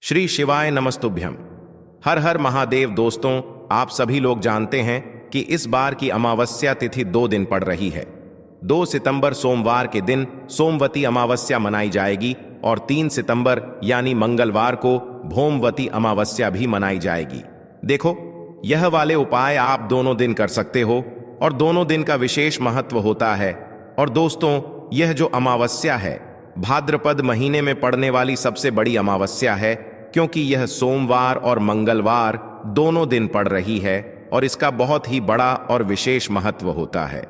श्री शिवाय नमस्तुभ्यम। हर हर महादेव। दोस्तों, आप सभी लोग जानते हैं कि इस बार की अमावस्या तिथि 2 दिन पड़ रही है। 2 सितंबर सोमवार के दिन सोमवती अमावस्या मनाई जाएगी और 3 सितंबर यानी मंगलवार को भौमवती अमावस्या भी मनाई जाएगी। देखो, यह वाले उपाय आप दोनों दिन कर सकते हो और दोनों दिन का विशेष महत्व होता है। और दोस्तों, यह जो अमावस्या है भाद्रपद महीने में पड़ने वाली सबसे बड़ी अमावस्या है, क्योंकि यह सोमवार और मंगलवार दोनों दिन पड़ रही है और इसका बहुत ही बड़ा और विशेष महत्व होता है।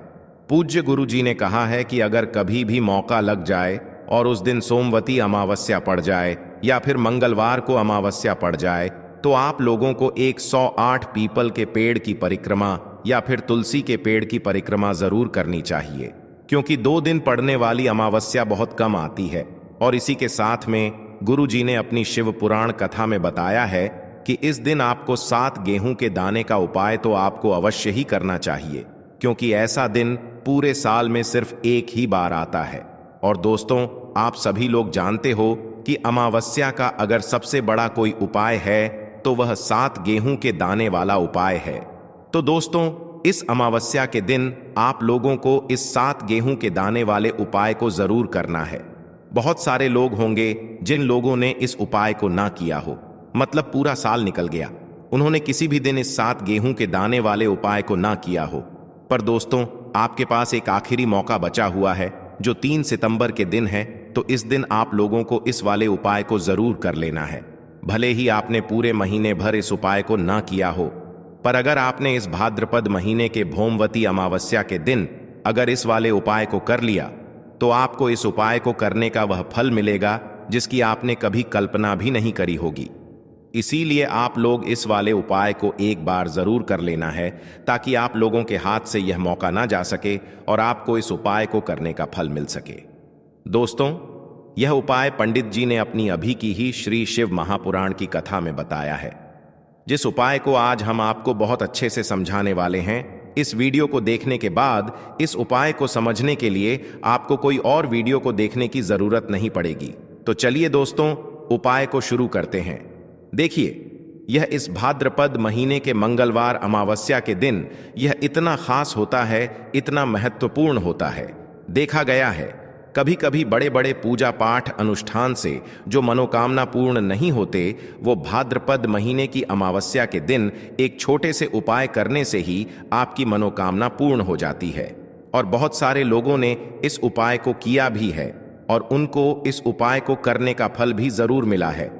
पूज्य गुरु जी ने कहा है कि अगर कभी भी मौका लग जाए और उस दिन सोमवती अमावस्या पड़ जाए या फिर मंगलवार को अमावस्या पड़ जाए तो आप लोगों को 108 पीपल के पेड़ की परिक्रमा या फिर तुलसी के पेड़ की परिक्रमा जरूर करनी चाहिए, क्योंकि 2 दिन पड़ने वाली अमावस्या बहुत कम आती है। और इसी के साथ में गुरु जी ने अपनी शिव पुराण कथा में बताया है कि इस दिन आपको 7 गेहूं के दाने का उपाय तो आपको अवश्य ही करना चाहिए, क्योंकि ऐसा दिन पूरे साल में सिर्फ एक ही बार आता है। और दोस्तों, आप सभी लोग जानते हो कि अमावस्या का अगर सबसे बड़ा कोई उपाय है तो वह 7 गेहूं के दाने वाला उपाय है। तो दोस्तों, इस अमावस्या के दिन आप लोगों को इस 7 गेहूं के दाने वाले उपाय को जरूर करना है। बहुत सारे लोग होंगे जिन लोगों ने इस उपाय को ना किया हो, मतलब पूरा साल निकल गया, उन्होंने किसी भी दिन इस 7 गेहूं के दाने वाले उपाय को ना किया हो। पर दोस्तों, आपके पास एक आखिरी मौका बचा हुआ है जो 3 सितंबर के दिन है, तो इस दिन आप लोगों को इस वाले उपाय को जरूर कर लेना है। भले ही आपने पूरे महीने भर इस उपाय को ना किया हो, पर अगर आपने इस भाद्रपद महीने के भौमवती अमावस्या के दिन अगर इस वाले उपाय को कर लिया तो आपको इस उपाय को करने का वह फल मिलेगा जिसकी आपने कभी कल्पना भी नहीं करी होगी। इसीलिए आप लोग इस वाले उपाय को एक बार जरूर कर लेना है, ताकि आप लोगों के हाथ से यह मौका ना जा सके और आपको इस उपाय को करने का फल मिल सके। दोस्तों, यह उपाय पंडित जी ने अपनी अभी की ही श्री शिव महापुराण की कथा में बताया है, जिस उपाय को आज हम आपको बहुत अच्छे से समझाने वाले हैं। इस वीडियो को देखने के बाद इस उपाय को समझने के लिए आपको कोई और वीडियो को देखने की जरूरत नहीं पड़ेगी। तो चलिए दोस्तों, उपाय को शुरू करते हैं। देखिए, यह इस भाद्रपद महीने के मंगलवार अमावस्या के दिन यह इतना खास होता है, इतना महत्वपूर्ण होता है। देखा गया है कभी कभी बड़े बड़े पूजा पाठ अनुष्ठान से जो मनोकामना पूर्ण नहीं होते, वो भाद्रपद महीने की अमावस्या के दिन एक छोटे से उपाय करने से ही आपकी मनोकामना पूर्ण हो जाती है। और बहुत सारे लोगों ने इस उपाय को किया भी है और उनको इस उपाय को करने का फल भी जरूर मिला है।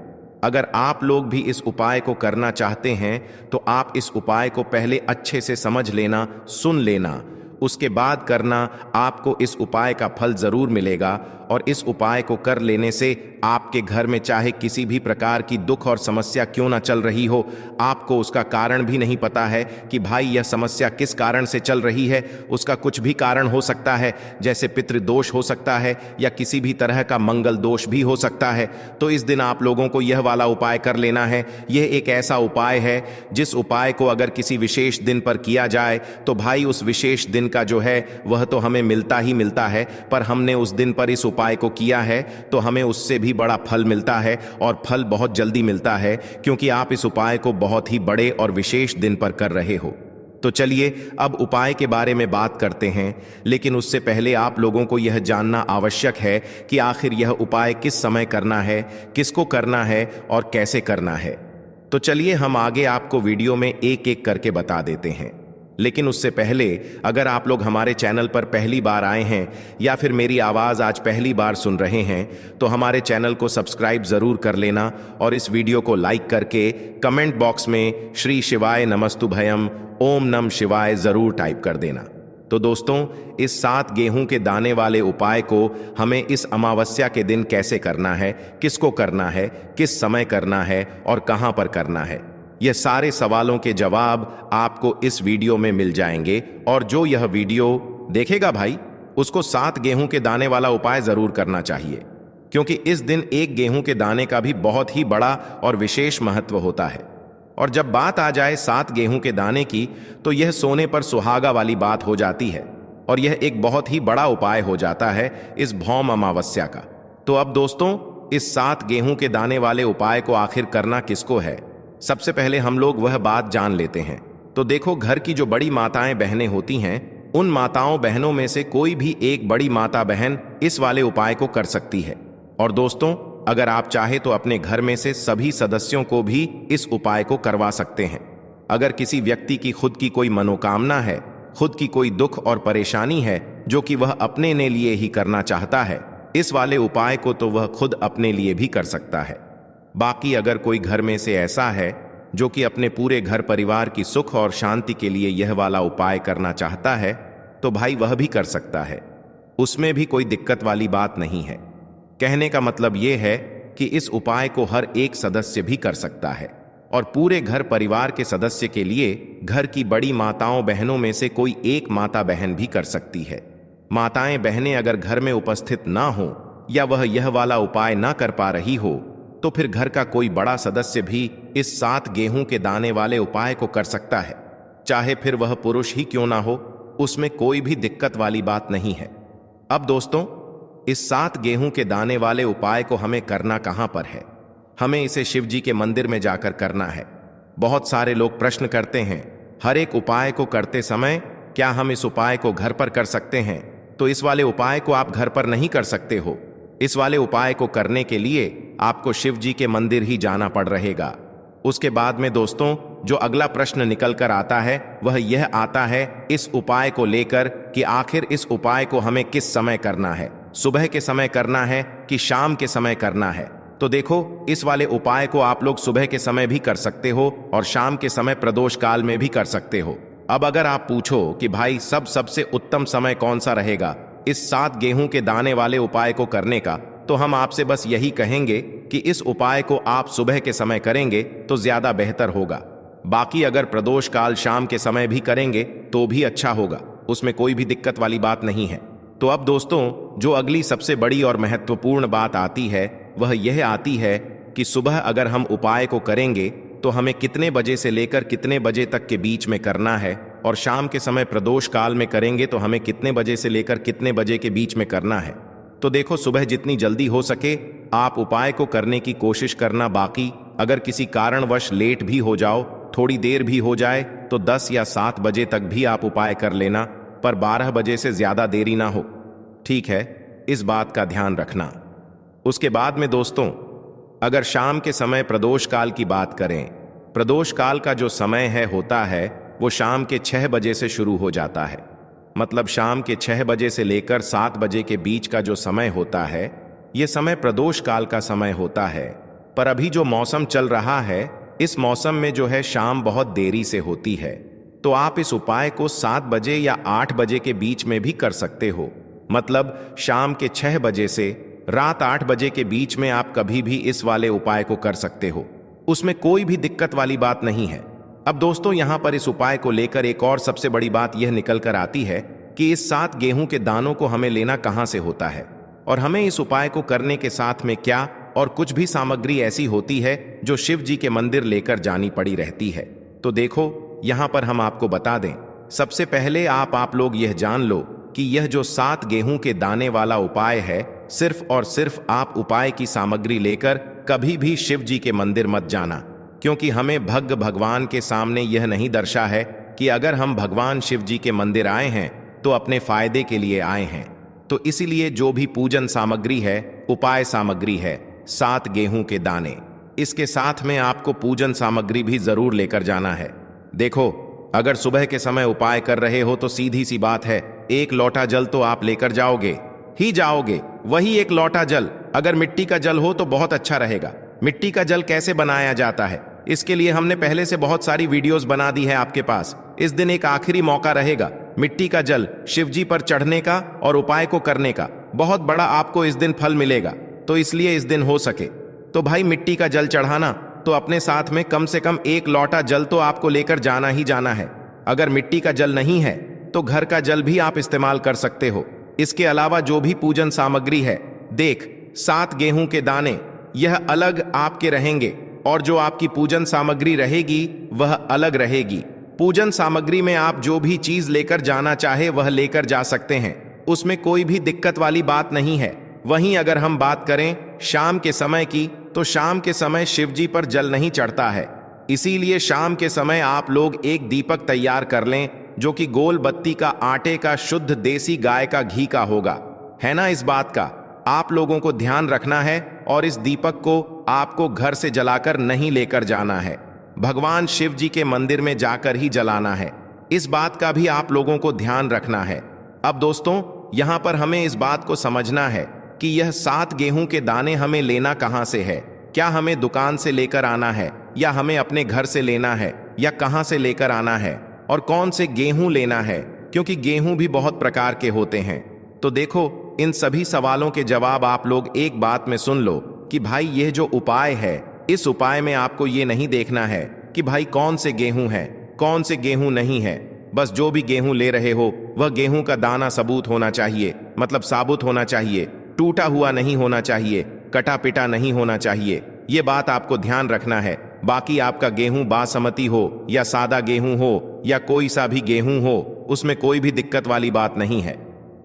अगर आप लोग भी इस उपाय को करना चाहते हैं तो आप इस उपाय को पहले अच्छे से समझ लेना, सुन लेना, उसके बाद करना। आपको इस उपाय का फल जरूर मिलेगा और इस उपाय को कर लेने से आपके घर में चाहे किसी भी प्रकार की दुख और समस्या क्यों ना चल रही हो, आपको उसका कारण भी नहीं पता है कि भाई यह समस्या किस कारण से चल रही है, उसका कुछ भी कारण हो सकता है, जैसे पितृदोष हो सकता है या किसी भी तरह का मंगल दोष भी हो सकता है। तो इस दिन आप लोगों को यह वाला उपाय कर लेना है। यह एक ऐसा उपाय है जिस उपाय को अगर किसी विशेष दिन पर किया जाए तो भाई उस विशेष दिन का जो है वह तो हमें मिलता ही मिलता है, पर हमने उस दिन पर इस उपाय को किया है तो हमें उससे भी बड़ा फल मिलता है और फल बहुत जल्दी मिलता है, क्योंकि आप इस उपाय को बहुत ही बड़े और विशेष दिन पर कर रहे हो। तो चलिए अब उपाय के बारे में बात करते हैं, लेकिन उससे पहले आप लोगों को यह जानना आवश्यक है कि आखिर यह उपाय किस समय करना है, किसको करना है और कैसे करना है। तो चलिए हम आगे आपको वीडियो में एक एक करके बता देते हैं। लेकिन उससे पहले अगर आप लोग हमारे चैनल पर पहली बार आए हैं या फिर मेरी आवाज़ आज पहली बार सुन रहे हैं तो हमारे चैनल को सब्सक्राइब ज़रूर कर लेना और इस वीडियो को लाइक करके कमेंट बॉक्स में श्री शिवाय नमस्तुभयम ओम नम शिवाय ज़रूर टाइप कर देना। तो दोस्तों, इस 7 गेहूं के दाने वाले उपाय को हमें इस अमावस्या के दिन कैसे करना है, किसको करना है, किस समय करना है और कहाँ पर करना है, यह सारे सवालों के जवाब आपको इस वीडियो में मिल जाएंगे। और जो यह वीडियो देखेगा भाई, उसको 7 गेहूं के दाने वाला उपाय जरूर करना चाहिए, क्योंकि इस दिन एक गेहूं के दाने का भी बहुत ही बड़ा और विशेष महत्व होता है। और जब बात आ जाए 7 गेहूं के दाने की तो यह सोने पर सुहागा वाली बात हो जाती है और यह एक बहुत ही बड़ा उपाय हो जाता है इस भौम अमावस्या का। तो अब दोस्तों, इस 7 गेहूं के दाने वाले उपाय को आखिर करना किसको है? सबसे पहले हम लोग वह बात जान लेते हैं। तो देखो, घर की जो बड़ी माताएं बहनें होती हैं, उन माताओं बहनों में से कोई भी एक बड़ी माता बहन इस वाले उपाय को कर सकती है। और दोस्तों, अगर आप चाहे तो अपने घर में से सभी सदस्यों को भी इस उपाय को करवा सकते हैं। अगर किसी व्यक्ति की खुद की कोई मनोकामना है, खुद की कोई दुख और परेशानी है जो कि वह अपने ने लिए ही करना चाहता है, इस वाले उपाय को तो वह खुद अपने लिए भी कर सकता है। बाकी अगर कोई घर में से ऐसा है जो कि अपने पूरे घर परिवार की सुख और शांति के लिए यह वाला उपाय करना चाहता है, तो भाई वह भी कर सकता है। उसमें भी कोई दिक्कत वाली बात नहीं है। कहने का मतलब यह है कि इस उपाय को हर एक सदस्य भी कर सकता है और पूरे घर परिवार के सदस्य के लिए घर की बड़ी माताओं बहनों में से कोई एक माता बहन भी कर सकती है। माताएं बहनें अगर घर में उपस्थित ना हो या वह यह वाला उपाय ना कर पा रही हो, तो फिर घर का कोई बड़ा सदस्य भी इस 7 गेहूं के दाने वाले उपाय को कर सकता है। चाहे फिर वह पुरुष ही क्यों ना हो, उसमें कोई भी दिक्कत वाली बात नहीं है। अब दोस्तों, इस 7 गेहूं के दाने वाले उपाय को हमें करना कहां पर है? हमें इसे शिव जी के मंदिर में जाकर करना है। बहुत सारे लोग प्रश्न करते हैं, हर एक उपाय को करते समय क्या हम इस उपाय को घर पर कर सकते हैं? तो इस वाले उपाय को आप घर पर नहीं कर सकते हो। इस वाले उपाय को करने के लिए आपको शिव जी के मंदिर ही जाना पड़ रहेगा। उसके बाद में दोस्तों, जो अगला प्रश्न निकल कर आता है वह यह आता है इस उपाय को लेकर कि आखिर इस उपाय को हमें किस समय करना है? सुबह के समय करना है कि शाम के समय करना है? तो देखो, इस वाले उपाय को आप लोग सुबह के समय भी कर सकते हो और शाम के समय प्रदोष काल में भी कर सकते हो। अब अगर आप पूछो कि भाई सबसे उत्तम समय कौन सा रहेगा इस 7 गेहूं के दाने वाले उपाय को करने का, तो हम आपसे बस यही कहेंगे कि इस उपाय को आप सुबह के समय करेंगे तो ज्यादा बेहतर होगा। बाकी अगर प्रदोष काल शाम के समय भी करेंगे तो भी अच्छा होगा, उसमें कोई भी दिक्कत वाली बात नहीं है। तो अब दोस्तों, जो अगली सबसे बड़ी और महत्वपूर्ण बात आती है वह यह आती है कि सुबह अगर हम उपाय को करेंगे तो हमें कितने बजे से लेकर कितने बजे तक के बीच में करना है, और शाम के समय प्रदोष काल में करेंगे तो हमें कितने बजे से लेकर कितने बजे के बीच में करना है। तो देखो, सुबह जितनी जल्दी हो सके आप उपाय को करने की कोशिश करना। बाकी अगर किसी कारणवश लेट भी हो जाओ, थोड़ी देर भी हो जाए, तो 10 या 7 बजे तक भी आप उपाय कर लेना, पर 12 बजे से ज्यादा देरी ना हो। ठीक है, इस बात का ध्यान रखना। उसके बाद में दोस्तों, अगर शाम के समय प्रदोष काल की बात करें, प्रदोष काल का जो समय होता है वो शाम के 6 बजे से शुरू हो जाता है। मतलब शाम के 6 बजे से लेकर 7 बजे के बीच का जो समय होता है, ये समय प्रदोष काल का समय होता है। पर अभी जो मौसम चल रहा है, इस मौसम में जो है शाम बहुत देरी से होती है। तो आप इस उपाय को 7 बजे या 8 बजे के बीच में भी कर सकते हो। मतलब शाम के 6 बजे से रात 8 बजे के बीच में आप कभी भी इस वाले उपाय को कर सकते हो, उसमें कोई भी दिक्कत वाली बात नहीं है। अब दोस्तों, यहां पर इस उपाय को लेकर एक और सबसे बड़ी बात यह निकल कर आती है कि इस 7 गेहूं के दानों को हमें लेना कहां से होता है, और हमें इस उपाय को करने के साथ में क्या और कुछ भी सामग्री ऐसी होती है जो शिव जी के मंदिर लेकर जानी पड़ी रहती है। तो देखो, यहां पर हम आपको बता दें, सबसे पहले आप लोग यह जान लो कि यह जो 7 गेहूं के दाने वाला उपाय है, सिर्फ और सिर्फ आप उपाय की सामग्री लेकर कभी भी शिव जी के मंदिर मत जाना, क्योंकि हमें भगवान के सामने यह नहीं दर्शा है कि अगर हम भगवान शिव जी के मंदिर आए हैं तो अपने फायदे के लिए आए हैं। तो इसीलिए जो भी पूजन सामग्री है, उपाय सामग्री है, 7 गेहूं के दाने, इसके साथ में आपको पूजन सामग्री भी जरूर लेकर जाना है। देखो, अगर सुबह के समय उपाय कर रहे हो तो सीधी सी बात है, 1 लोटा जल तो आप लेकर जाओगे ही जाओगे। वही 1 लोटा जल अगर मिट्टी का जल हो तो बहुत अच्छा रहेगा। मिट्टी का जल कैसे बनाया जाता है, इसके लिए हमने पहले से बहुत सारी वीडियोस बना दी है आपके पास। इस दिन एक आखिरी मौका रहेगा मिट्टी का जल शिव जी पर चढ़ने का और उपाय को करने का। बहुत बड़ा आपको इस दिन फल मिलेगा, तो इसलिए इस दिन हो सके तो भाई मिट्टी का जल चढ़ाना, तो अपने साथ में कम से कम 1 लोटा जल तो आपको लेकर जाना ही जाना है। अगर मिट्टी का जल नहीं है तो घर का जल भी आप इस्तेमाल कर सकते हो। इसके अलावा जो भी पूजन सामग्री है, देख 7 गेहूं के दाने, यह अलग आपके रहेंगे, और जो आपकी पूजन सामग्री रहेगी वह अलग रहेगी। पूजन सामग्री में आप जो भी चीज लेकर जाना चाहे वह लेकर जा सकते हैं, उसमें कोई भी दिक्कत वाली बात नहीं है। वहीं अगर हम बात करें शाम के समय की, तो शाम के समय शिव जी पर जल नहीं चढ़ता है। इसीलिए शाम के समय आप लोग एक दीपक तैयार कर लें जो कि गोल बत्ती का, आटे का, शुद्ध देसी गाय का घी का होगा। है ना, इस बात का आप लोगों को ध्यान रखना है और इस दीपक को आपको घर से जलाकर नहीं लेकर जाना है, भगवान शिव जी के मंदिर में जाकर ही जलाना है। इस बात का भी आप लोगों को ध्यान रखना है। अब दोस्तों, यहां पर हमें इस बात को समझना है कि यह 7 गेहूं के दाने हमें लेना कहां से है। क्या हमें दुकान से लेकर आना है, या हमें अपने घर से लेना है, या कहां से लेकर आना है, और कौन से गेहूं लेना है, क्योंकि गेहूं भी बहुत प्रकार के होते हैं। तो देखो, इन सभी सवालों के जवाब आप लोग एक बात में सुन लो कि भाई यह जो उपाय है, इस उपाय में आपको ये नहीं देखना है कि भाई कौन से गेहूं है, कौन से गेहूं नहीं है। बस जो भी गेहूं ले रहे हो वह गेहूं का दाना सबूत होना चाहिए, मतलब साबुत होना चाहिए, टूटा हुआ नहीं होना चाहिए, कटा पिटा नहीं होना चाहिए। ये बात आपको ध्यान रखना है। बाकी आपका गेहूं बासमती हो या सादा गेहूं हो या कोई सा भी गेहूं हो, उसमें कोई भी दिक्कत वाली बात नहीं है।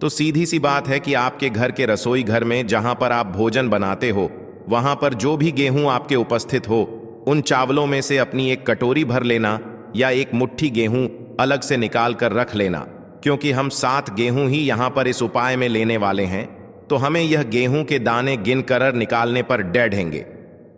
तो सीधी सी बात है कि आपके घर के रसोई घर में जहां पर आप भोजन बनाते हो, वहां पर जो भी गेहूं आपके उपस्थित हो, उन चावलों में से अपनी एक कटोरी भर लेना या एक मुट्ठी गेहूं अलग से निकाल कर रख लेना, क्योंकि हम 7 गेहूं ही यहां पर इस उपाय में लेने वाले हैं। तो हमें यह गेहूं के दाने गिन कर निकालने पर डेढ़ेंगे।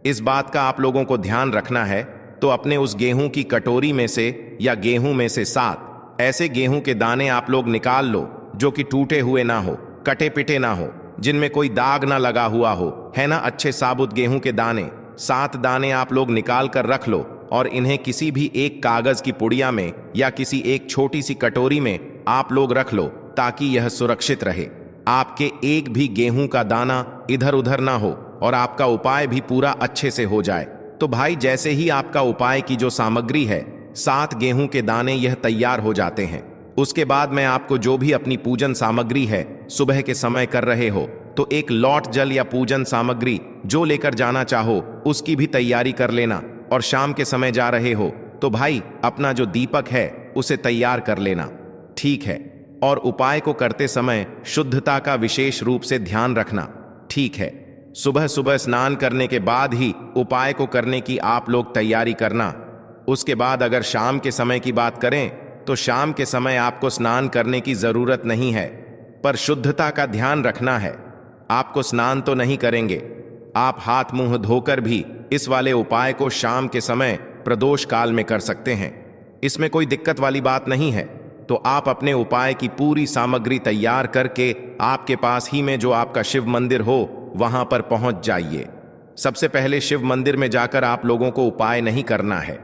इस बात का आप लोगों को ध्यान रखना है। तो अपने उस गेहूं की कटोरी में से या गेहूं में से 7 ऐसे गेहूं के दाने आप लोग निकाल लो जो कि टूटे हुए ना हो, कटे पिटे ना हो, जिनमें कोई दाग ना लगा हुआ हो, है ना। अच्छे साबुत गेहूं के दाने 7 दाने आप लोग निकाल कर रख लो और इन्हें किसी भी एक कागज की पुड़िया में या किसी एक छोटी सी कटोरी में आप लोग रख लो, ताकि यह सुरक्षित रहे। आपके एक भी गेहूं का दाना इधर उधर ना हो और आपका उपाय भी पूरा अच्छे से हो जाए। तो भाई जैसे ही आपका उपाय की जो सामग्री है, 7 गेहूं के दाने यह तैयार हो जाते हैं, उसके बाद मैं आपको जो भी अपनी पूजन सामग्री है सुबह के समय कर रहे हो, तो एक लौट जल या पूजन सामग्री जो लेकर जाना चाहो उसकी भी तैयारी कर लेना। और शाम के समय जा रहे हो तो भाई अपना जो दीपक है उसे तैयार कर लेना, ठीक है। और उपाय को करते समय शुद्धता का विशेष रूप से ध्यान रखना, ठीक है। सुबह सुबह स्नान करने के बाद ही उपाय को करने की आप लोग तैयारी करना। उसके बाद अगर शाम के समय की बात करें तो शाम के समय आपको स्नान करने की जरूरत नहीं है, पर शुद्धता का ध्यान रखना है। आपको स्नान तो नहीं करेंगे, आप हाथ मुंह धोकर भी इस वाले उपाय को शाम के समय प्रदोष काल में कर सकते हैं। इसमें कोई दिक्कत वाली बात नहीं है। तो आप अपने उपाय की पूरी सामग्री तैयार करके आपके पास ही में जो आपका शिव मंदिर हो वहां पर पहुंच जाइए। सबसे पहले शिव मंदिर में जाकर आप लोगों को उपाय नहीं करना है,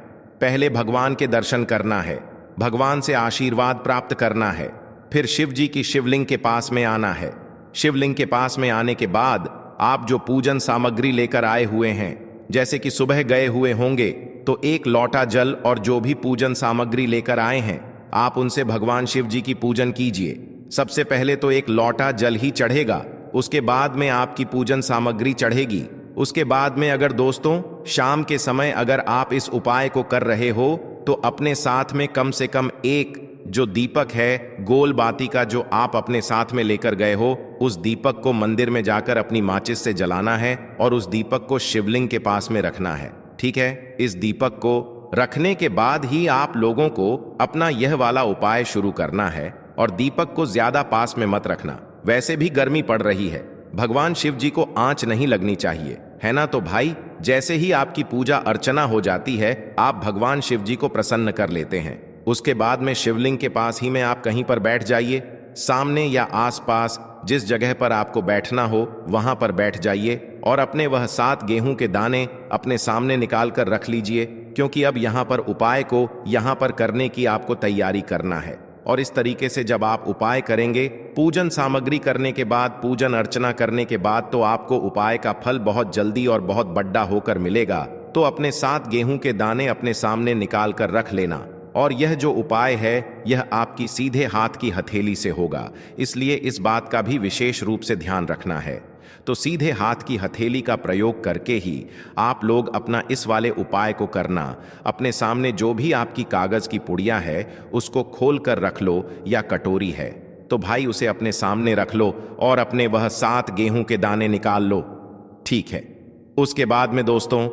पहले भगवान के दर्शन करना है, भगवान से आशीर्वाद प्राप्त करना है, फिर शिव जी की शिवलिंग के पास में आना है। शिवलिंग के पास में आने के बाद आप जो पूजन सामग्री लेकर आए हुए हैं, जैसे कि सुबह गए हुए होंगे तो एक लोटा जल और जो भी पूजन सामग्री लेकर आए हैं आप उनसे भगवान शिव जी की पूजन कीजिए। सबसे पहले तो एक लोटा जल ही चढ़ेगा, उसके बाद में आपकी पूजन सामग्री चढ़ेगी। उसके बाद में अगर दोस्तों शाम के समय अगर आप इस उपाय को कर रहे हो तो अपने साथ में कम से कम एक जो दीपक है गोल बाती का जो आप अपने साथ में लेकर गए हो, उस दीपक को मंदिर में जाकर अपनी माचिस से जलाना है और उस दीपक को शिवलिंग के पास में रखना है, ठीक है। इस दीपक को रखने के बाद ही आप लोगों को अपना यह वाला उपाय शुरू करना है। और दीपक को ज्यादा पास में मत रखना, वैसे भी गर्मी पड़ रही है, भगवान शिव जी को आंच नहीं लगनी चाहिए, है ना। तो भाई जैसे ही आपकी पूजा अर्चना हो जाती है आप भगवान शिव जी को प्रसन्न कर लेते हैं। उसके बाद में शिवलिंग के पास ही में आप कहीं पर बैठ जाइए, सामने या आसपास जिस जगह पर आपको बैठना हो वहां पर बैठ जाइए और अपने वह 7 गेहूं के दाने अपने सामने निकाल कर रख लीजिए, क्योंकि अब यहां पर उपाय को यहां पर करने की आपको तैयारी करना है। और इस तरीके से जब आप उपाय करेंगे, पूजन सामग्री करने के बाद, पूजन अर्चना करने के बाद, तो आपको उपाय का फल बहुत जल्दी और बहुत बड़ा होकर मिलेगा। तो अपने 7 गेहूं के दाने अपने सामने निकाल कर रख लेना। और यह जो उपाय है यह आपकी सीधे हाथ की हथेली से होगा, इसलिए इस बात का भी विशेष रूप से ध्यान रखना है। तो सीधे हाथ की हथेली का प्रयोग करके ही आप लोग अपना इस वाले उपाय को करना। अपने सामने जो भी आपकी कागज की पुड़िया है उसको खोल कर रख लो या कटोरी है, तो भाई उसे अपने सामने रख लो और अपने वह 7 गेहूं के दाने निकाल लो। ठीक है। उसके बाद में दोस्तों,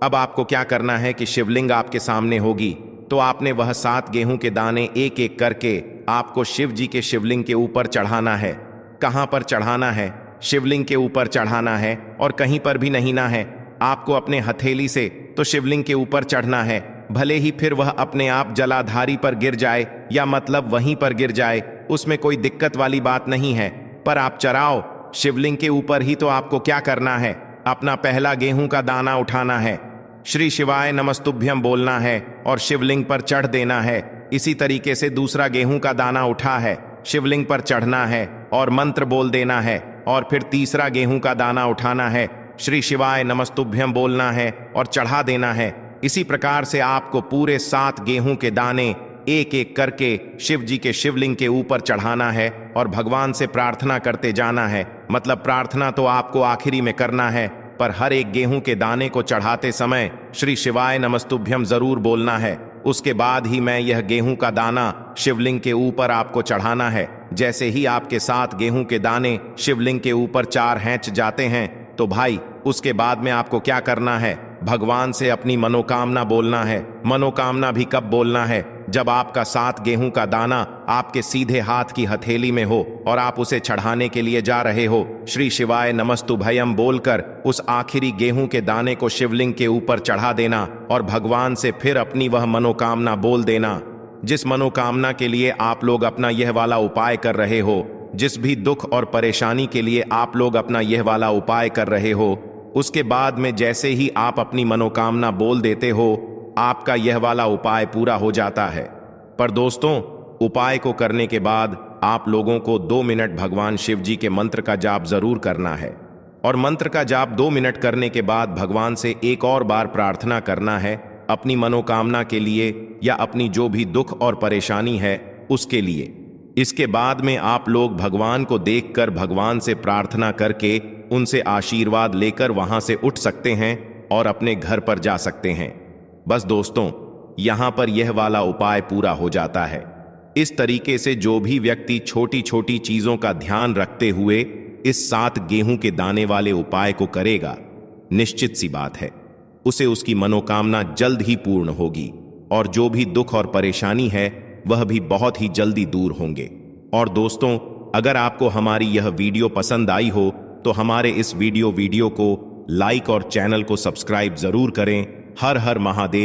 अब आपको क्या करना है कि शिवलिंग आपके सामने होगी, तो आपने वह 7 गेहूं के दाने एक एक करके आपको शिव जी के शिवलिंग के ऊपर चढ़ाना है। कहां पर चढ़ाना है? शिवलिंग के ऊपर चढ़ाना है और कहीं पर भी नहीं ना है। आपको अपने हथेली से तो शिवलिंग के ऊपर चढ़ना है, भले ही फिर वह अपने आप जलाधारी पर गिर जाए या मतलब वहीं पर गिर जाए, उसमें कोई दिक्कत वाली बात नहीं है। पर आप चढ़ाओ शिवलिंग के ऊपर ही। तो आपको क्या करना है? अपना पहला गेहूं का दाना उठाना है, श्री शिवाय नमस्तुभ्यम बोलना है और शिवलिंग पर चढ़ देना है। इसी तरीके से दूसरा गेहूं का दाना उठा है, शिवलिंग पर चढ़ना है और मंत्र बोल देना है। और फिर तीसरा गेहूं का दाना उठाना है, श्री शिवाय नमस्तुभ्यम बोलना है और चढ़ा देना है। इसी प्रकार से आपको पूरे 7 गेहूं के दाने एक एक करके शिव जी के शिवलिंग के ऊपर चढ़ाना है और भगवान से प्रार्थना करते जाना है। मतलब प्रार्थना तो आपको आखिरी में करना है, पर हर एक गेहूं के दाने को चढ़ाते समय श्री शिवाय नमस्तुभ्यम जरूर बोलना है। उसके बाद ही मैं यह गेहूं का दाना शिवलिंग के ऊपर आपको चढ़ाना है। जैसे ही आपके 7 गेहूं के दाने शिवलिंग के ऊपर 4 हैंच जाते हैं, तो भाई उसके बाद में आपको क्या करना है? भगवान से अपनी मनोकामना बोलना है। मनोकामना भी कब बोलना है? जब आपका 7 गेहूं का दाना आपके सीधे हाथ की हथेली में हो और आप उसे चढ़ाने के लिए जा रहे हो। श्री शिवाय नमस्तुभयम बोलकर उस आखिरी गेहूं के दाने को शिवलिंग के ऊपर चढ़ा देना और भगवान से फिर अपनी वह मनोकामना बोल देना, जिस मनोकामना के लिए आप लोग अपना यह वाला उपाय कर रहे हो, जिस भी दुख और परेशानी के लिए आप लोग अपना यह वाला उपाय कर रहे हो। उसके बाद में जैसे ही आप अपनी मनोकामना बोल देते हो, आपका यह वाला उपाय पूरा हो जाता है। पर दोस्तों, उपाय को करने के बाद आप लोगों को 2 मिनट भगवान शिव जी के मंत्र का जाप जरूर करना है। और मंत्र का जाप 2 मिनट करने के बाद भगवान से एक और बार प्रार्थना करना है अपनी मनोकामना के लिए या अपनी जो भी दुख और परेशानी है उसके लिए। इसके बाद में आप लोग भगवान को देखकर भगवान से प्रार्थना करके उनसे आशीर्वाद लेकर वहां से उठ सकते हैं और अपने घर पर जा सकते हैं। बस दोस्तों, यहां पर यह वाला उपाय पूरा हो जाता है। इस तरीके से जो भी व्यक्ति छोटी छोटी चीजों का ध्यान रखते हुए इस 7 गेहूं के दाने वाले उपाय को करेगा, निश्चित सी बात है उसे उसकी मनोकामना जल्द ही पूर्ण होगी और जो भी दुख और परेशानी है वह भी बहुत ही जल्दी दूर होंगे। और दोस्तों, अगर आपको हमारी यह वीडियो पसंद आई हो तो हमारे इस वीडियो को लाइक और चैनल को सब्सक्राइब जरूर करें। हर हर महादेव।